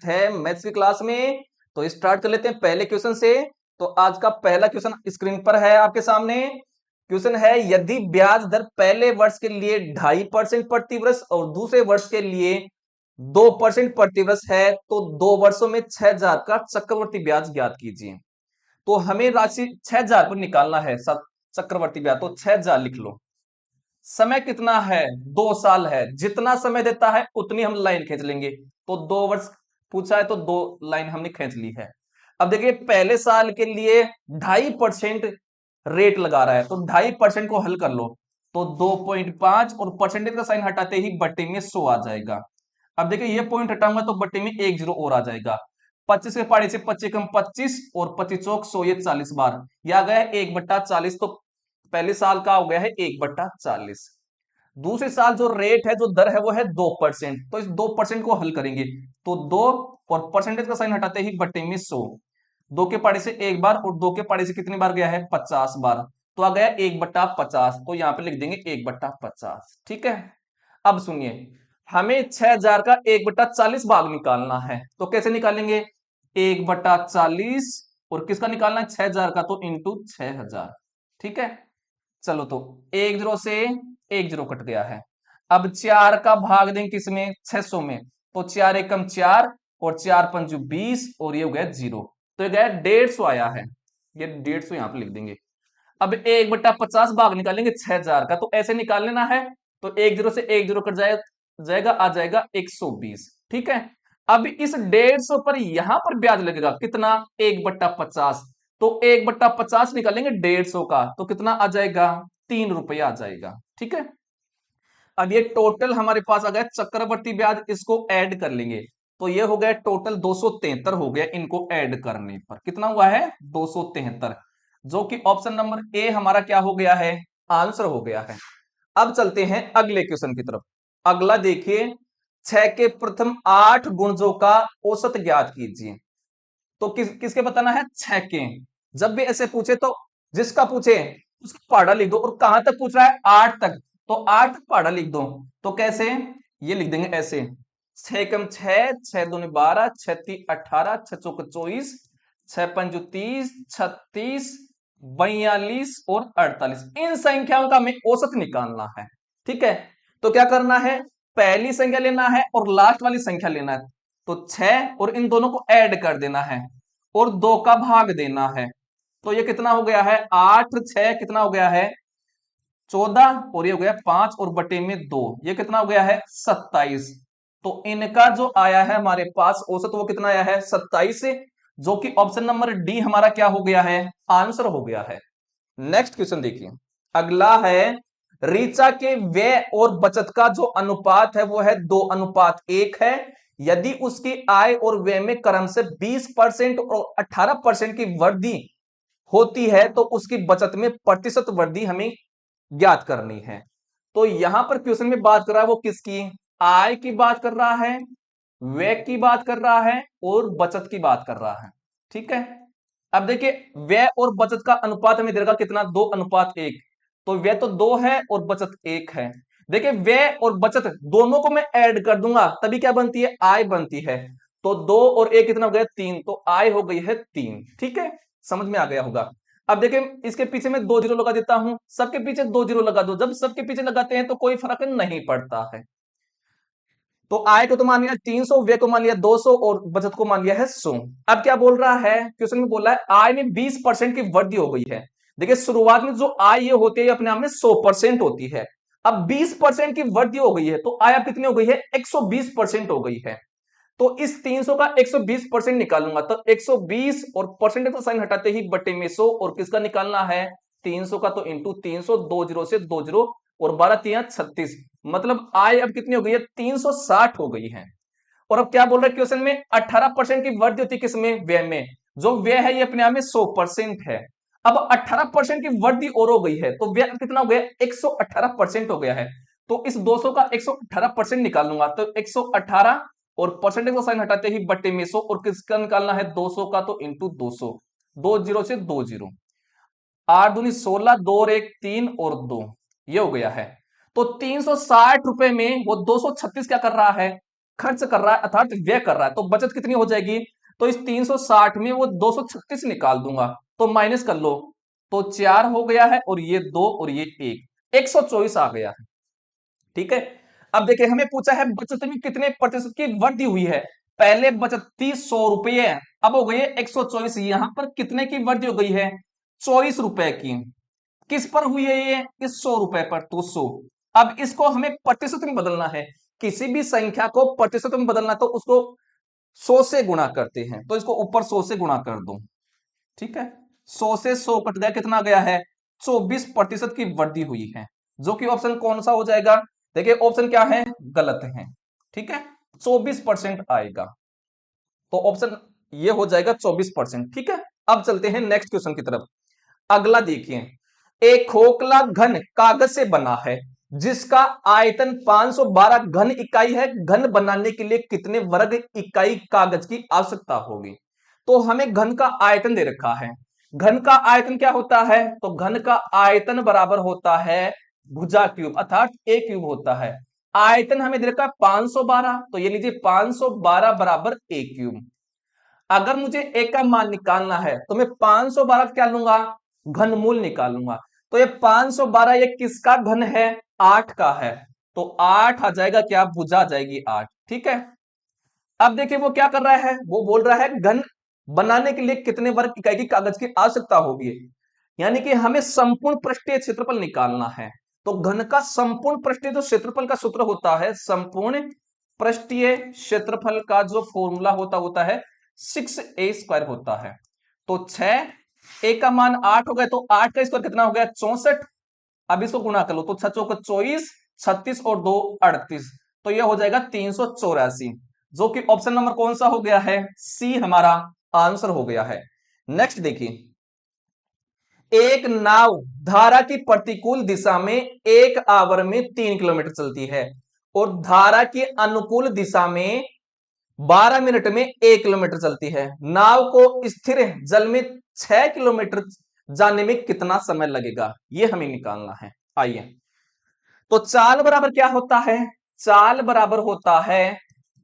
है मैथ्स की क्लास में। तो स्टार्ट कर लेते हैं पहले क्वेश्चन से। तो आज का पहला क्वेश्चन स्क्रीन पर है आपके सामने। क्वेश्चन है, यदि ब्याज दर पहले वर्ष के लिए 2.5% प्रति वर्ष और दूसरे वर्ष के लिए 2% प्रति वर्ष है तो 2 वर्षों में 6,000 का चक्रवर्ती ब्याज ज्ञात कीजिए। तो हमें राशि 6,000 पर निकालना है चक्रवर्ती ब्याज, तो 6,000 लिख लो। समय कितना है, 2 साल है। जितना समय देता है उतनी हम लाइन खींच लेंगे। तो 2 वर्ष पूछा है तो 2 लाइन हमने खींच ली है। अब देखिए पहले साल के लिए 2.5% रेट लगा रहा है, तो 2.5% को हल कर लो। तो 2.5 और परसेंटेज का साइन हटाते ही बट्टे में 100 आ जाएगा। अब देखिए ये पॉइंट हटाऊंगा तो बट्टे में 1 जीरो और आ जाएगा। 25 के पहाड़े से 25 कम 25 और 25 चौक 100, ये 40 बार, यह आ गया 1/40। तो पहले साल का हो गया है 1/40। दूसरे साल जो रेट है, जो दर है, वो है 2%। तो इस 2% को हल करेंगे तो 2 और परसेंटेज का साइन हटाते ही बट्टे में 100। 2 के पाड़े से 1 बार और 2 के पाड़े से कितनी बार गया है, 50 बार। तो आ गया 1/50। तो यहां पे लिख देंगे 1/50। ठीक है। अब सुनिए, हमें 6,000 का 1/40 भाग निकालना है। तो कैसे निकालेंगे, 1/40 और किसका निकालना है, 6,000 का, तो इंटू 6,000। ठीक है। चलो तो 1 जीरो से 1 जीरो कट गया है। अब 4 का भाग दें किसमें, 600 में। तो 4 एकम 4 और 4 पंजू 20 और ये हो गया 0। तो ये गया 150 आया है। ये 150 यहां पे लिख देंगे। अब 1/50 भाग निकालेंगे 6,000 का, तो ऐसे निकाल लेना है। तो 1 जीरो से 1 जीरो कट जाएगा, आ जाएगा 120। ठीक है। अब इस 150 पर यहां पर ब्याज लगेगा कितना, 1/50। तो 1/50 निकालेंगे 150 का, तो कितना आ जाएगा, 3 रुपया आ जाएगा। ठीक है। अब ये टोटल हमारे पास आ गया चक्रवर्ती ब्याज, इसको ऐड कर लेंगे। तो ये हो गया टोटल 273 हो गया, इनको ऐड करने पर कितना हुआ है, 273, जो कि ऑप्शन नंबर ए हमारा क्या हो गया है, आंसर हो गया है। अब चलते हैं अगले क्वेश्चन की तरफ। अगला देखिए, 6 के प्रथम 8 गुणजों का औसत ज्ञात कीजिए। तो किसके बताना है, 6 के। जब भी ऐसे पूछे तो जिसका पूछे उसका पहाड़ा लिख दो, और कहां तक पूछ रहा है, 8 तक, तो 8 तक पहाड़ा लिख दो। तो कैसे, ये लिख देंगे ऐसे, 6 कम 6, 6 दूनी 12, 6 ती 18, 6 चौक 24, 6 पंजू 30, 36, 42 और 48। इन संख्याओं का हमें औसत निकालना है। ठीक है। तो क्या करना है, पहली संख्या लेना है और लास्ट वाली संख्या लेना है। तो 6 और इन दोनों को ऐड कर देना है और 2 का भाग देना है। तो ये कितना हो गया है, 8 6 कितना हो गया है, 14, और ये हो गया 5 और बटे में 2, ये कितना हो गया है, 27। तो इनका जो आया है हमारे पास औसत, वो कितना आया है, 27, जो कि ऑप्शन नंबर डी हमारा क्या हो गया है, आंसर हो गया है। नेक्स्ट क्वेश्चन देखिए। अगला है, ऋचा के व्यय और बचत का जो अनुपात है वो है 2:1 है। यदि उसकी आय और व्यय में क्रम से 20% और 18% की वृद्धि होती है तो उसकी बचत में प्रतिशत वृद्धि हमें ज्ञात करनी है। तो यहां पर क्वेश्चन में बात कर रहा है वो किसकी, आय की बात कर रहा है, व्यय की बात कर रहा है और बचत की बात कर रहा है। ठीक है। अब देखिए व्यय और बचत का अनुपात हमें देगा कितना, 2:1। तो व्यय तो 2 है और बचत 1 है। देखिए व्यय और बचत दोनों को मैं ऐड कर दूंगा तभी क्या बनती है, आय बनती है। तो 2 और 1 कितना हो गया, 3, तो आय हो गई है 3। ठीक है, समझ में आ गया होगा। अब देखिए इसके पीछे मैं 2 जीरो लगा देता हूं, सबके पीछे 2 जीरो लगा दो। जब सबके पीछे लगाते हैं तो कोई फर्क नहीं पड़ता है। तो आय को तो मान लिया 300, व्यय को मान लिया 200 और बचत को मान लिया है 100। अब क्या बोल रहा है, क्वेश्चन में बोल रहा है आय में 20% की वृद्धि हो गई है। देखिए शुरुआत में जो आय ये होती है अपने आप में 100% होती है। अब 20% की वृद्धि हो गई है तो आय अब कितनी हो गई है, 120% हो गई है। तो इस 300 का 120% निकालूंगा, तो 120 और परसेंटेज का साइन हटाते ही बटे में 100, और किसका निकालना है, 300 का, तो इंटू 300, 2 जीरो से 2 जीरो और 12 3 36, मतलब आय अब कितनी हो गई है, 360 हो गई है। और अब क्या बोल रहा है क्वेश्चन में, 18% की वृद्धि होती है किसमें, व्यय में। जो व्यय है ये अपने आप में 100% है। अब 18% की वृद्धि और हो गई है तो व्यय कितना हो गया, 118% हो गया है। तो इस 200 का 118% निकालूंगा, तो 118 और परसेंटेज का साइन हटाते ही बट्टे में 100, और किसका निकालना है, 200 का, तो इंटू 200, 2 जीरो से 2 जीरो, 8 दूनी 16, 2 और 1 3 और 2, ये हो गया है। तो 360 रुपए में वो 236 क्या कर रहा है, खर्च कर रहा है अर्थात व्यय कर रहा है, तो बचत कितनी हो जाएगी? तो इस 360 में वो 236 निकाल दूंगा, तो माइनस कर लो, तो 4 हो गया है और ये 2 और ये 1, 124 आ गया है। ठीक है, अब देखिए हमें पूछा है बचत में कितने प्रतिशत की वृद्धि हुई है। पहले बचत थी 100 रुपये, अब हो गई है 124। यहां पर कितने की वृद्धि हो गई है? 24 रुपए की। किस पर हुई है ये? इस 100 रुपए पर, तो 100। अब इसको हमें प्रतिशत में बदलना है, किसी भी संख्या को प्रतिशत में बदलना तो उसको 100 से गुणा करते हैं, तो इसको ऊपर 100 से गुणा कर दो। ठीक है, 100 से 100 कट गया, कितना गया है? 24% की वृद्धि हुई है, जो कि ऑप्शन कौन सा हो जाएगा? देखिए ऑप्शन क्या है? गलत है। ठीक है, 24% आएगा, तो ऑप्शन ये हो जाएगा 24%। ठीक है, अब चलते हैं नेक्स्ट क्वेश्चन की तरफ। अगला देखिए, एक खोखला घन कागज से बना है जिसका आयतन 512 घन इकाई है। घन बनाने के लिए कितने वर्ग इकाई कागज की आवश्यकता होगी? तो हमें घन का आयतन दे रखा है। घन का आयतन क्या होता है? तो घन का आयतन बराबर होता है भुजा क्यूब, अर्थात ए क्यूब होता है। आयतन हमें दे रखा है 512, तो ये लीजिए 512 बराबर ए क्यूब। अगर मुझे ए का मान निकालना है तो मैं 512 क्या लूंगा? घनमूल निकालूंगा। तो ये 512 ये किसका घन है? 8 का है, तो 8 आ जाएगा, क्या भुजा आ जाएगी 8। ठीक है, अब देखिए वो क्या कर रहा है, वो बोल रहा है घन बनाने के लिए कितने वर्ग इकाई की कागज की आवश्यकता होगी, यानी कि हमें संपूर्ण पृष्ठीय क्षेत्रफल निकालना है। तो घन का संपूर्ण पृष्ठीय जो क्षेत्रफल का सूत्र होता है, संपूर्ण पृष्ठीय क्षेत्रफल का जो फॉर्मूला होता है 6a² होता है। तो 6, ए का मान 8 हो गया, तो 8 का स्क्वायर कितना हो गया? 64। अब इसको गुणा कर लो, तो 6 चौको 24, 36 और 2 38, तो यह हो जाएगा 384, जो कि ऑप्शन नंबर कौन सा हो गया है? सी हमारा आंसर हो गया है। नेक्स्ट देखिए, एक नाव धारा की प्रतिकूल दिशा में एक आवर में 3 किलोमीटर चलती है और धारा की अनुकूल दिशा में 12 मिनट में 1 किलोमीटर चलती है। नाव को स्थिर जल में 6 किलोमीटर जाने में कितना समय लगेगा, यह हमें निकालना है। आइए, तो चाल बराबर क्या होता है? चाल बराबर होता है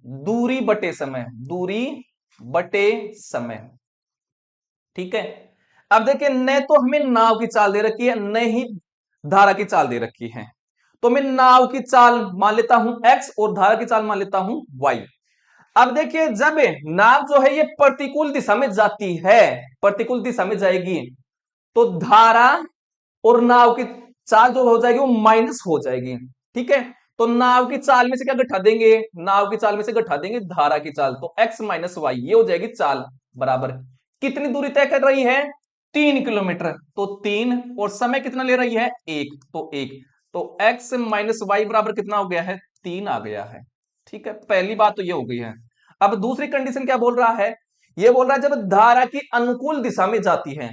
दूरी बटे समय, दूरी बटे समय। ठीक है, अब देखिए न तो हमें नाव की चाल दे रखी है, न ही धारा की चाल दे रखी है, तो मैं नाव की चाल मान लेता हूं x और धारा की चाल मान लेता हूं y। अब देखिए जब नाव जो है ये प्रतिकूल दिशा में जाती है, प्रतिकूल दिशा में जाएगी, तो धारा और नाव की चाल जो हो जाएगी वो माइनस हो जाएगी। ठीक है, तो नाव की चाल में से क्या घटा देंगे? नाव की चाल में से घटा देंगे धारा की चाल, तो x माइनस वाई, ये हो जाएगी चाल बराबर कितनी दूरी तय कर रही है? 3 किलोमीटर, तो 3, और समय कितना ले रही है? 1, तो 1, तो x माइनस वाई बराबर कितना हो गया है? 3 आ गया है। ठीक है, पहली बात तो ये हो गई है। अब दूसरी कंडीशन क्या बोल रहा है? ये बोल रहा है जब धारा की अनुकूल दिशा में जाती है,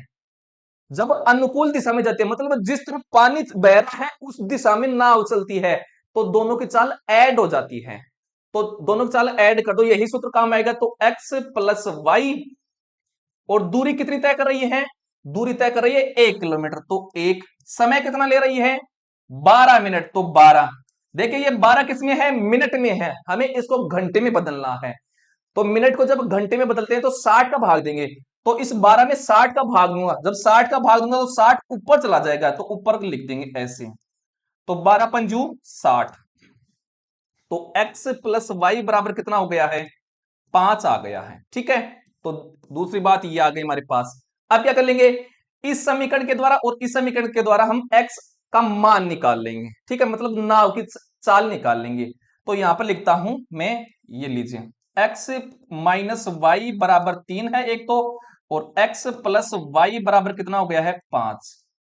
जब अनुकूल दिशा में जाती है मतलब जिस तरफ पानी बह रहा है उस दिशा में नाव चलती है, तो दोनों की चाल ऐड हो जाती है, तो दोनों की चाल ऐड कर दो, यही सूत्र काम आएगा। तो x प्लस वाई, और दूरी कितनी तय कर रही है? दूरी तय कर रही है 1 किलोमीटर, तो 1, समय कितना ले रही है? 12 मिनट, तो 12। देखिए ये 12 किसमें है? मिनट में है, हमें इसको घंटे में बदलना है। तो मिनट को जब घंटे में बदलते हैं तो 60 का भाग देंगे, तो इस 12 में 60 का भाग दूंगा, जब 60 का भाग दूंगा तो 60 ऊपर चला जाएगा, तो ऊपर लिख देंगे ऐसे, तो 12 पंजू 60, तो x प्लस वाई बराबर कितना हो गया है? 5 आ गया है। ठीक है, तो दूसरी बात ये आ गई हमारे पास। अब क्या कर लेंगे? इस समीकरण के द्वारा और इस समीकरण के द्वारा हम x का मान निकाल लेंगे। ठीक है, मतलब नाव की चाल निकाल लेंगे। तो यहां पर लिखता हूं मैं, ये लीजिए x माइनस वाई बराबर 3 है एक तो, और x प्लस वाई बराबर कितना हो गया है? 5।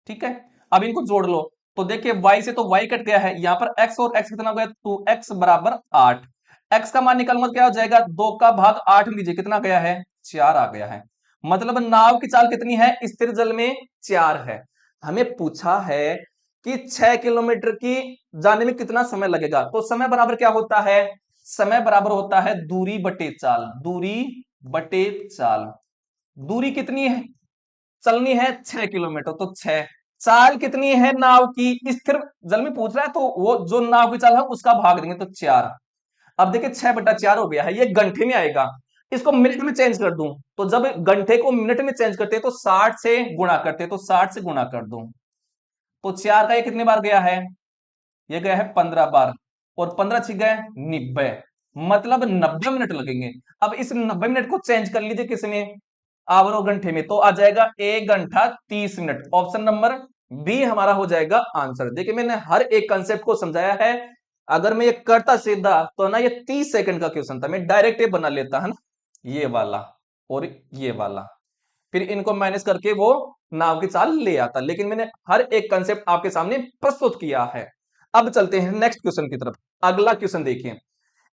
ठीक है, अब इनको जोड़ लो, तो देखिए y से तो y कट गया है, यहां पर x और x कितना हो गया? 2x बराबर 8। x का मान निकालूंगा क्या हो जाएगा? 2 का भाग 8 में दीजिए, कितना गया है? 4 आ गया है। मतलब नाव की चाल कितनी है स्थिर जल में? 4 है। हमें पूछा है कि 6 किलोमीटर की जाने में कितना समय लगेगा, तो समय बराबर क्या होता है? समय बराबर होता है दूरी बटे चाल, दूरी बटे चाल। दूरी कितनी है चलनी है? 6 किलोमीटर, तो 6। चाल कितनी है नाव की? स्थिर जल में पूछ रहा है, तो वो जो नाव की चाल है उसका भाग देंगे, तो 4। अब देखिए 6/4 हो गया है, ये घंटे में आएगा। इसको मिनट में चेंज कर दूं, तो जब घंटे को मिनट में चेंज करते हैं तो 60 से गुणा करते हैं, तो 60 से गुणा कर दूं तो 4 का ये कितने बार गया है, ये गया है 15 बार, और 15 छिक गए 90, मतलब 90 मिनट लगेंगे। अब इस 90 मिनट को चेंज कर लीजिए किसमें, आवर और घंटे में, तो आ जाएगा 1 घंटा 30 मिनट। ऑप्शन नंबर बी हमारा हो जाएगा आंसर। देखिए मैंने हर एक कंसेप्ट को समझाया है। अगर मैं ये करता सीधा तो ना ये 30 सेकंड का क्वेश्चन था, मैं डायरेक्ट ये बना लेता है ना, ये वाला और ये वाला, फिर इनको माइनस करके वो नाव की चाल ले आता, लेकिन मैंने हर एक कंसेप्ट आपके सामने प्रस्तुत किया है। अब चलते हैं नेक्स्ट क्वेश्चन की तरफ। अगला क्वेश्चन देखिए,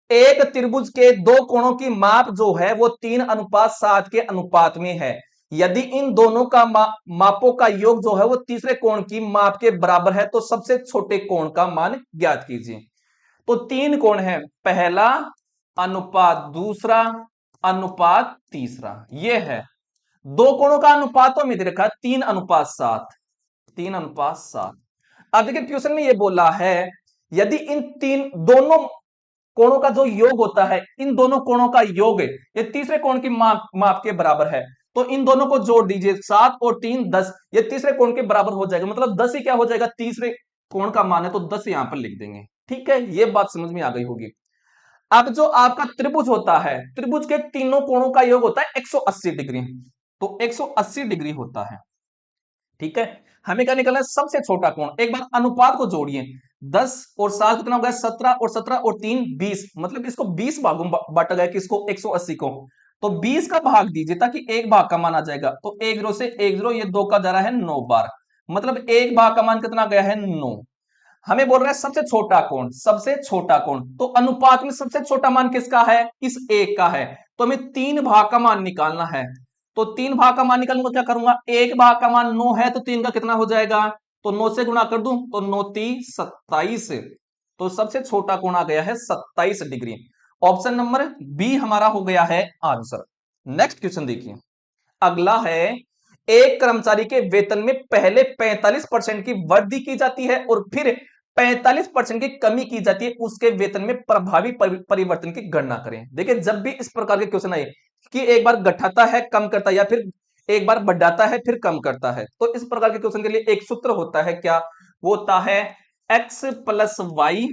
एक त्रिभुज के दो कोणों की माप जो है वो 3:7 के अनुपात में है। यदि इन दोनों का मापों का योग जो है वो तीसरे कोण की माप के बराबर है तो सबसे छोटे कोण का मान ज्ञात कीजिए। तो 3 कोण है, पहला अनुपात दूसरा अनुपात तीसरा, ये है। दो कोणों का अनुपात तो दे रखा है 3:7, 3:7। अब देखिए क्वेश्चन में ये बोला है यदि इन तीन दोनों कोणों का जो योग होता है, इन दोनों कोणों का योग ये तीसरे कोण की माप के बराबर है, तो इन दोनों को जोड़ दीजिए, 7 और 3 10, ये तीसरे कोण के बराबर हो जाएगा, मतलब 10 ही क्या हो जाएगा, तीसरे कोण का मान है, तो 10 यहां पर लिख देंगे। ठीक है, ये बात समझ में आ गई होगी। अब जो आपका त्रिभुज होता है, त्रिभुज के तीनों कोणों का योग होता है 180 डिग्री, तो 180 डिग्री होता है। ठीक है, हमें क्या निकलना है, सबसे छोटा कोण। एक बार अनुपात को जोड़िए, 10 और 7 कितना हो गया, 17, और 17 और 3 20, मतलब इसको 20 भागों में बांटा गया, किसको, 180 को। तो 20 का भाग दीजिए ताकि एक भाग का मान आ जाएगा, तो 1 जीरो से 1 जीरो, ये 2 का जा रहा है 9 बार, मतलब एक भाग का मान कितना गया है, 9। हमें बोल रहा है सबसे छोटा कोण, सबसे छोटा कोण, तो अनुपात में सबसे छोटा मान किसका है, इस एक का है, तो हमें 3 भाग का मान निकालना है। तो 3 भाग का मान निकालूंगा, क्या करूंगा, एक भाग का मान 9 है, तो 3 का कितना हो जाएगा, तो 9 से गुणा कर दूं, तो 9 3 27, तो सबसे छोटा कोण आ गया है 27 डिग्री। ऑप्शन नंबर बी हमारा हो गया है आंसर। नेक्स्ट क्वेश्चन देखिए, अगला है, एक कर्मचारी के वेतन में पहले 45% की वृद्धि की जाती है और फिर 45% की कमी की जाती है, उसके वेतन में प्रभावी परिवर्तन की गणना करें। देखिए जब भी इस प्रकार के क्वेश्चन आए कि एक बार घटाता है कम करता है, या फिर एक बार बढ़ाता है फिर कम करता है, तो इस प्रकार के क्वेश्चन के लिए एक सूत्र होता है, क्या वो होता है, x plus Y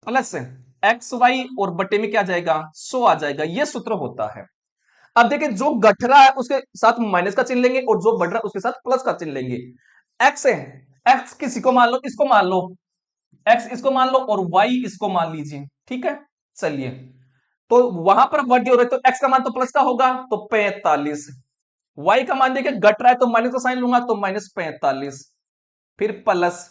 plus X Y, और बटे में क्या जाएगा, 100 आ जाएगा, यह सूत्र होता है। अब देखिए जो घट रहा है उसके साथ माइनस का चिन्ह लेंगे, और जो बढ़ रहा है उसके साथ प्लस का चिन्ह लेंगे। एक्स है, एक्स किसी को मान लो, इसको मान लो, एक्स इसको मान लो, और वाई इसको मान लीजिए। ठीक है, चलिए, तो वहां पर वृद्धि हो रही है तो एक्स का मान तो प्लस का होगा, तो 45। वाई का मान देखिए घट रहा है तो माइनस का साइन लूंगा, तो -45, फिर प्लस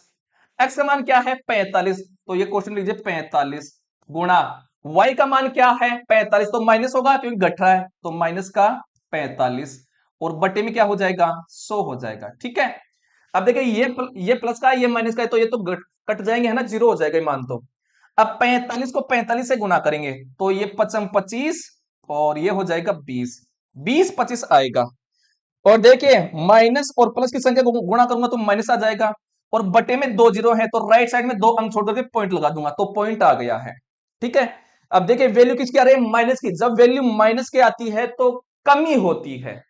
एक्स का मान क्या है, 45, तो ये क्वेश्चन लीजिए 45 गुणा y का मान क्या है, 45, तो माइनस होगा क्योंकि घट रहा है, तो माइनस का 45, और बटे में क्या हो जाएगा, 100 हो जाएगा। ठीक है, अब देखिए ये प्लस का है, ये माइनस का है, तो ये तो कट जाएंगे, है ना, जीरो हो जाएगा ये मान। तो अब 45 को 45 से गुणा करेंगे, तो ये 25 और ये हो जाएगा 20, 20 25 आएगा। और देखिए माइनस और प्लस की संख्या को गुणा करूंगा तो माइनस आ जाएगा, और बटे में 2 जीरो है, तो राइट साइड में 2 अंक छोड़ करके पॉइंट लगा दूंगा, तो पॉइंट आ गया है। ठीक है, अब देखिए वैल्यू किसकी आ रही है, माइनस की। जब वैल्यू माइनस की आती है तो कमी होती है,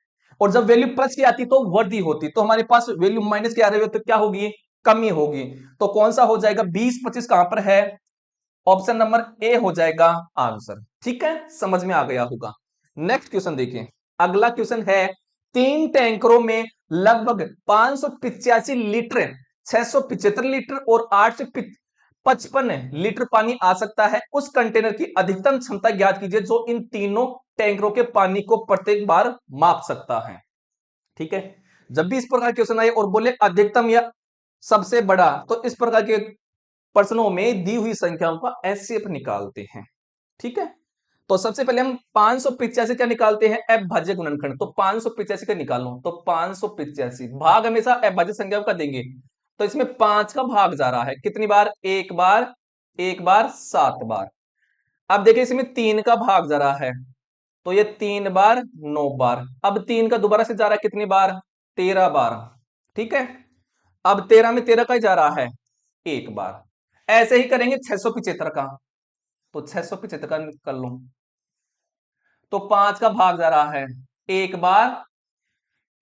और जब वैल्यू प्लस की आती तो वृद्धि होती। तो हमारे पास वैल्यू माइनस की आ रही है तो क्या होगी, कमी होगी। तो कौन सा हो जाएगा, 20 25 कहां पर है, ऑप्शन नंबर ए हो जाएगा आंसर। ठीक है, समझ में आ गया होगा। नेक्स्ट क्वेश्चन देखिए, अगला क्वेश्चन है, 3 टैंकरों में लगभग 585 लीटर, 675 लीटर और 855 लीटर पानी आ सकता है। उस कंटेनर की अधिकतम क्षमता ज्ञात कीजिए जो इन तीनों टैंकरों के पानी को प्रत्येक बार माप सकता है। ठीक है, जब भी इस प्रकार क्वेश्चन आए और बोले अधिकतम या सबसे बड़ा, तो इस प्रकार के प्रश्नों में दी हुई संख्याओं का एचसीएफ निकालते हैं। ठीक है, तो सबसे पहले हम 585 क्या निकालते हैं, एफ भाज्य गुणनखंड। तो 585 का निकालो, तो 585 भाग हमेशा एफ भाज्य संख्या का देंगे, तो इसमें 5 का भाग जा रहा है कितनी बार, एक बार, एक बार, 7 बार। अब देखिए इसमें 3 का भाग जा रहा है, तो ये 3 बार 9 बार। अब 3 का दोबारा से जा रहा है कितनी बार, 13 बार। ठीक है, अब 13 में 13 का ही जा रहा है एक बार। ऐसे ही करेंगे 675 का, तो 675 का कर लूं, तो 5 का भाग जा रहा है एक बार,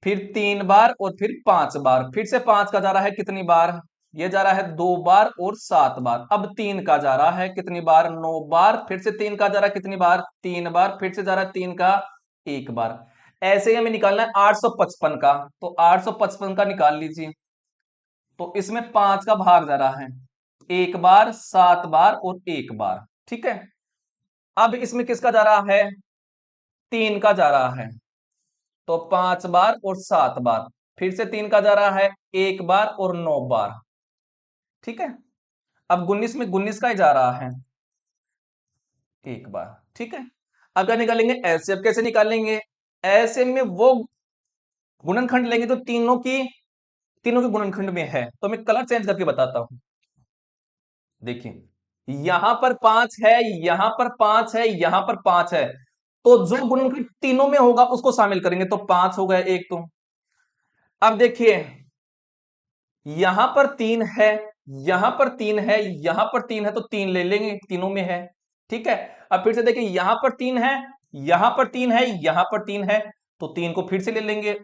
फिर 3 बार और फिर 5 बार, फिर से 5 का जा रहा है कितनी बार, ये जा रहा है 2 बार और 7 बार। अब 3 का जा रहा है कितनी बार, 9 बार, फिर से 3 का जा रहा है कितनी बार, 3 बार, फिर से जा रहा है 3 का 1 बार। ऐसे ही हमें निकालना है 855 का, तो 855 का निकाल लीजिए। तो इसमें 5 का भाग जा रहा है एक बार, 7 बार और 1 बार, ठीक है। अब इसमें किसका जा रहा है, 3 का जा रहा है, तो 5 बार और 7 बार, फिर से 3 का जा रहा है 1 बार और 9 बार, ठीक है। अब 19 में 19 का ही जा रहा है 1 बार, ठीक है। अगर निकालेंगे एलसीएम, कैसे निकालेंगे, एलसीएम में वो गुणनखंड लेंगे तो तीनों के गुणनखंड में है। तो मैं कलर चेंज करके बताता हूं, देखिए यहां पर 5 है, यहां पर 5 है, यहां पर 5 है, तो जो गुणनखंड तीनों में होगा उसको शामिल करेंगे, तो 5 हो गया एक। तो अब देखिए यहां पर 3 है, यहां पर 3 है, यहां पर 3 है, तो 3 ले लेंगे, तीनों में है, ठीक है। अब फिर से देखिए यहां पर 3 है, यहां पर 3 है, यहां पर 3 है, तो 3 को फिर से ले लेंगे,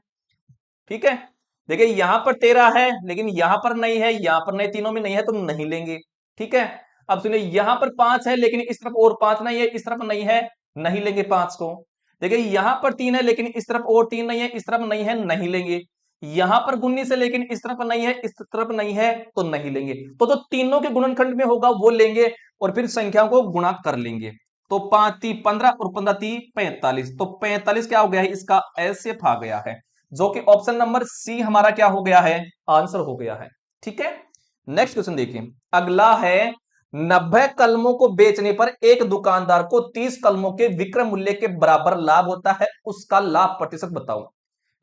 ठीक है। देखिए यहां पर 13 है, लेकिन यहां पर नहीं है, यहां पर नहीं, तीनों में नहीं है, तो नहीं लेंगे, ठीक है। अब सुनिए यहां पर 5 है, लेकिन इस तरफ और 5 नहीं है, इस तरफ नहीं है, नहीं लेंगे 5 को। देखिए यहां पर 3 है, लेकिन इस तरफ और 3 नहीं है, इस तरफ नहीं है, नहीं लेंगे। यहां पर 19 है, लेकिन इस तरफ नहीं है, इस तरफ नहीं है, तो नहीं लेंगे। तो जो तीनों के गुणनखंड में होगा वो लेंगे और फिर संख्या को गुणा कर लेंगे। तो 5 3 15 और 15 3 45, तो 45 क्या हो गया है, इसका एलसीएम आ गया है, जो कि ऑप्शन नंबर सी हमारा क्या हो गया है, आंसर हो गया है, ठीक है। नेक्स्ट क्वेश्चन देखिए, अगला है 90 कलमों को बेचने पर एक दुकानदार को 30 कलमों के विक्रय मूल्य के बराबर लाभ होता है, उसका लाभ प्रतिशत बताओ।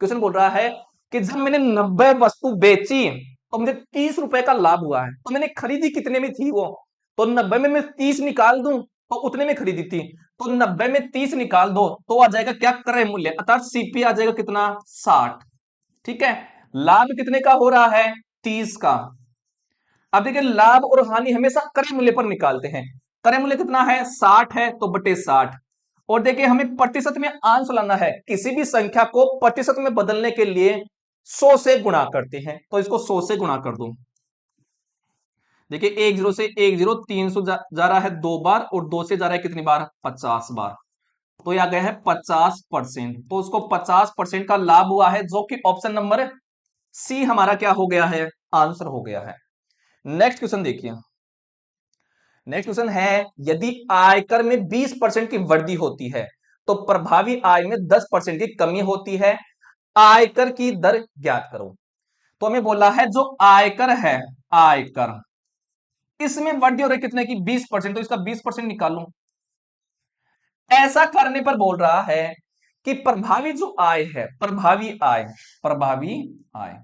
क्वेश्चन बोल रहा है कि जब मैंने 90 वस्तु बेची तो मुझे 30 रुपए का लाभ हुआ है, तो मैंने खरीदी कितने में थी वो, तो 90 में मैं 30 निकाल दूं तो उतने में खरीदी थी, तो 90 में 30 निकाल दो तो आ जाएगा क्या, क्रय मूल्य, अर्थात सीपी आ जाएगा कितना, 60, ठीक है। लाभ कितने का हो रहा है, 30 का। अब देखिए लाभ और हानि हमेशा क्रय मूल्य पर निकालते हैं, क्रय मूल्य कितना है, 60 है, तो बटे 60। और देखिए हमें प्रतिशत में अंश लाना है, किसी भी संख्या को प्रतिशत में बदलने के लिए 100 से गुणा करते हैं, तो इसको 100 से गुणा कर दूं। देखिए 10 से 10 300 जा रहा है 2 बार, और 2 से जा रहा है कितनी बार, 50 बार, तो यह गया है 50%, तो उसको 50% का लाभ हुआ है, जो कि ऑप्शन नंबर सी हमारा क्या हो गया है, आंसर हो गया है। नेक्स्ट क्वेश्चन देखिए, नेक्स्ट क्वेश्चन है यदि आयकर में 20% की वृद्धि होती है तो प्रभावी आय में 10% की कमी होती है, आयकर की दर ज्ञात करो। तो हमें बोला है जो आयकर है, आयकर, इसमें वृद्धि हो रही कितने की, 20%, तो इसका 20% निकालूं। ऐसा करने पर बोल रहा है कि प्रभावी जो आय है, प्रभावी आय, प्रभावी आय,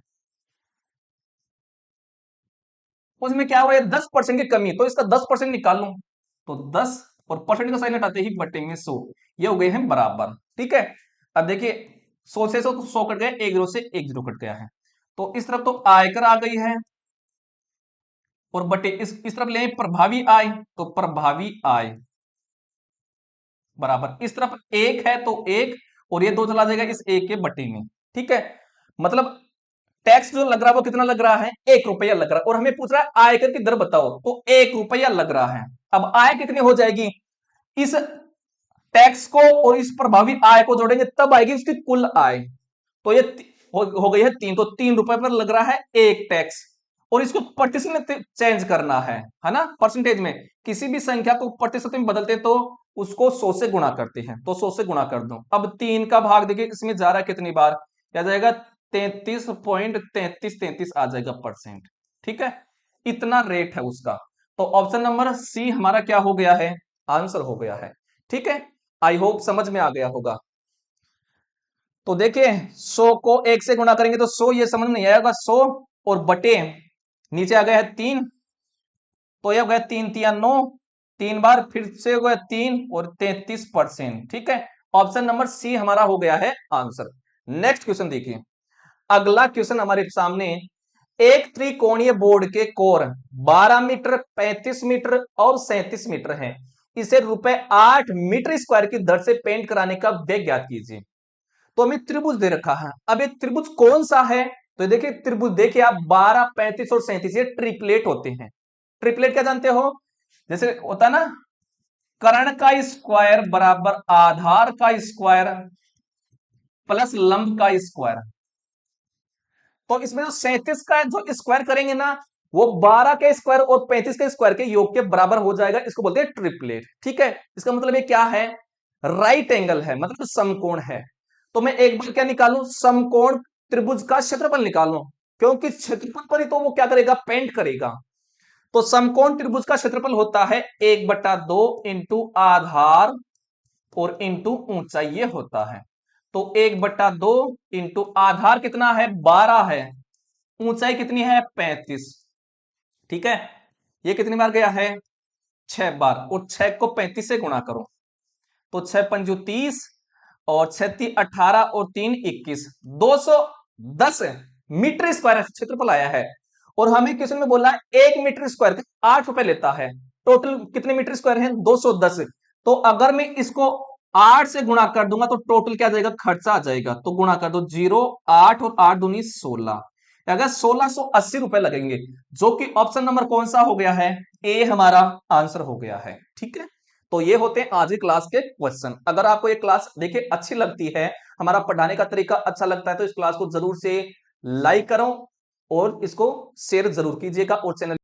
उसमें क्या हो रहा है, 10% की कमी, तो इसका 10% निकाल लूं, तो 10 और परसेंट का साइन हटाते ही बटे में 100, ये हो गए हैं बराबर, ठीक है। अब देखिए 100 से 100 तो 100 कट गया, 1 जीरो से 1 जीरो कट गया है, तो इस तरफ तो आयकर आ गई है, और बटे इस तरफ ले प्रभावी आय, तो प्रभावी आय बराबर, इस तरफ एक है तो एक, और ये 2 चला जाएगा इस एक के बटे में, ठीक है। मतलब टैक्स जो लग रहा है वो कितना लग रहा है, 1 रुपया लग रहा है, और हमें पूछ रहा है आयकर की दर बताओ, तो 1 रुपया लग रहा है। अब आय कितनी हो जाएगी, इस टैक्स को और इस प्रभावी आय को जोड़ेंगे तब आएगी उसकी कुल आय, तो ये हो गई है 3, तो 3 रुपए पर लग रहा है एक टैक्स, और इसको प्रतिशत में चेंज करना है ना, परसेंटेज में, किसी भी संख्या को प्रतिशत में बदलते हैं तो उसको 100 से गुणा करते हैं, तो 100 से गुणा कर दो। अब 3 का भाग देखिए इसमें जा रहा है कितनी बार, क्या जाएगा, 33.3333 आ जाएगा परसेंट, ठीक है। इतना रेट है उसका, तो ऑप्शन नंबर सी हमारा क्या हो गया है, आंसर हो गया है, ठीक है। आई होप समझ में आ गया होगा। तो देखिए 100 को 1 से गुणा करेंगे तो 100, ये समझ नहीं आएगा, 100 और बटे नीचे आ गया है 3, तो यह हो गया 3 तिया 9, 3 बार, फिर से हो गया 3 और 33%, ठीक है। ऑप्शन नंबर सी हमारा हो गया है आंसर। नेक्स्ट क्वेश्चन देखिए, अगला क्वेश्चन हमारे सामने, एक त्रिकोणीय बोर्ड के कोर 12 मीटर, 35 मीटर और 37 मीटर हैं, इसे ₹8 मीटर स्क्वायर की दर से पेंट कराने का व्यय ज्ञात कीजिए। तो हमें त्रिभुज दे रखा है। अब ये त्रिभुज कौन सा है? तो देखिए त्रिभुज, देखिए आप 12, 35 और 37 ये ट्रिपलेट होते हैं। ट्रिपलेट क्या जानते हो? जैसे होता है ना, कर्ण का स्क्वायर बराबर आधार का स्क्वायर प्लस लंब का स्क्वायर। तो इसमें जो 37 का जो स्क्वायर करेंगे ना, वो 12 के स्क्वायर और 35 के स्क्वायर के योग के बराबर हो जाएगा। इसको बोलते हैं ट्रिपलेट। ठीक है, इसका मतलब ये क्या है? राइट एंगल है, मतलब समकोण है। तो मैं एक बार क्या निकालूं? समकोण त्रिभुज का क्षेत्रफल निकालूं, क्योंकि क्षेत्रफल पर ही तो वो क्या करेगा? पेंट करेगा। तो समकोण त्रिभुज का क्षेत्रफल होता है 1/2 इंटू आधार और इंटू ऊंचाई, ये होता है। तो 1/2 इंटू आधार कितना है? 12 है। ऊंचाई कितनी है? 35। ठीक है, ये कितनी बार गया है? 6 बार। और 6 को 35 से गुणा करो, तो 6 पंजू 30 और 36 18 और 3 21, 210 मीटर स्क्वायर क्षेत्रफल आया है। और हमें क्वेश्चन में बोला है 1 मीटर स्क्वायर का 8 रुपए लेता है। टोटल कितने मीटर स्क्वायर है? 210। तो अगर मैं इसको 8 से गुणा कर दूंगा तो टोटल क्या आ जाएगा? खर्चा आ जाएगा। तो गुणा कर दो, 0 8 और 8 दूनी 16, अगर 1680 रुपए लगेंगे, जो कि ऑप्शन नंबर कौन सा हो गया है? ए हमारा आंसर हो गया है। ठीक है, तो ये होते हैं आज की क्लास के क्वेश्चन। अगर आपको ये क्लास देखिए अच्छी लगती है, हमारा पढ़ाने का तरीका अच्छा लगता है, तो इस क्लास को जरूर से लाइक करो और इसको शेयर जरूर कीजिएगा और चैनल